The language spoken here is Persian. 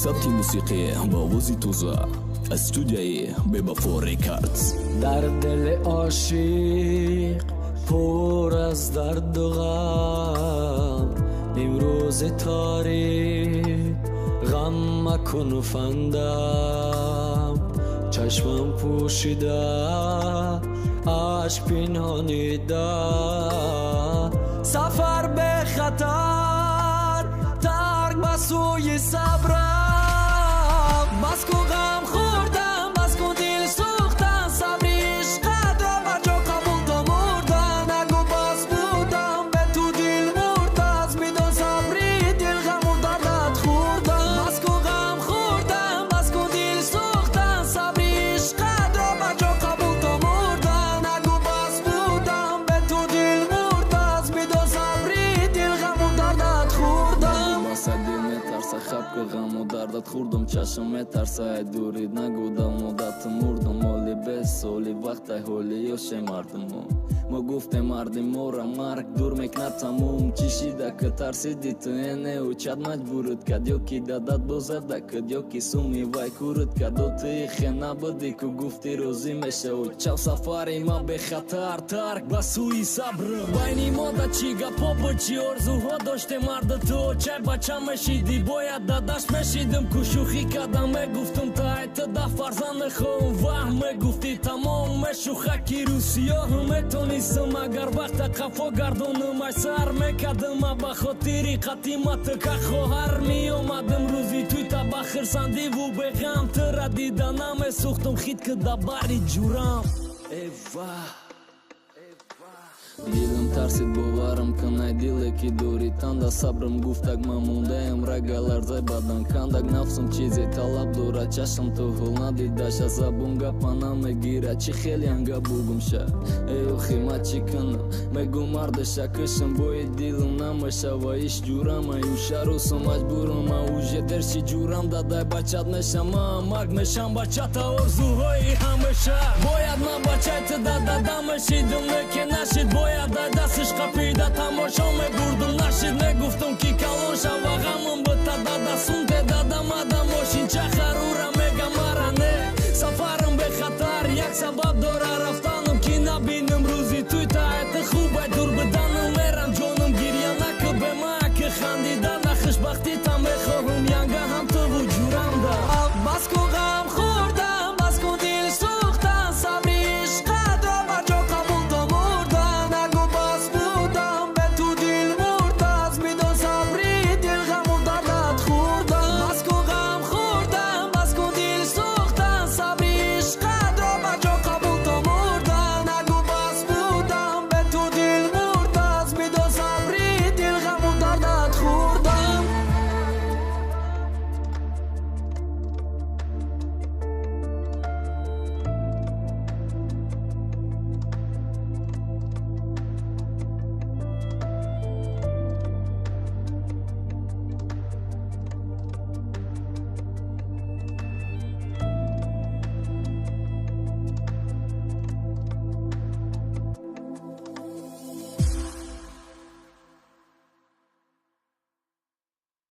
سبک موسیقی با آوازی توزه استودیوی ببافا ریکاردز. در دل عاشق پر از درد و غم، امروز تاریک غم مکن و فندم. چشمم پوشیده عشق پنهانیده، سفر به خطر ترک به سوی صبرم. بس کو غم خوردم، بس کو دل سوختن، صبر عشقت را بر جا قبول تا مردن. نگو بس بودم به تو دل مرتض، میدان صبری دل غم و دردت خوردم. بس کو غم خوردم، بس کو دل سوختن، صبر عشقت را بر جا قبول تا مردن. نگو بس بودم به تو دل مرتض، میدان صبری دل غم و دردت خوردم. خب که غم و دردت خوردم، چشم ترسه دورید نگودم مدت مردم. حالی بس حالی وقت حالی یوش مردم ما گفته مردم ما را مرگ دور میکنه تموم. چشیده که ترسیدی تو اینه و چد مجبورت کد یکی دادت بازده کد یکی سومی وای کورت کد و توی خیه نبودی که گفتی روزی میشه و چو سفری ما به خطر ترک بسوی صبر. بینی ما دا چی گپا با چی ارزوها داشته مرد تو چه بچه مشیدی باید داداش مشیدم که شوخی کدم گفتم تا ایت دا فرزند خون وهم گفتی تمام شوخکی رو سیاه میتونیستم اگر وقت قفا گردونم ای سر میکدم به خاطری قدیمت که خواهر می اومدم روزی توی تا بخرسندی و به غم تر دیدنم سوختم خید که دا باری جورم. ای واه دیلم ترسید باورم کنه دیله که دوری تنده صبرم گفتگ من موندهیم رگه لرزه بدن کندگ نفسم چیزی طلب دوره چشم تو حل ندیدش از زبون گپا نمیگیره چی خیلی انگه بوگم شه. ایو خیمه چی کنم میگو مردشه کشم بای دیلم نمیشه و ایش جورم ایو شروسم مجبورم اوجه درشی جورم داده بچت میشم مرگ میشم بچه تا ارزوهای همیشه. باید من بچه تا داده دمشیدم نکه نشید باید دستش قپیده تماشا میبردم نشید میگفتم که کلان شد و غمم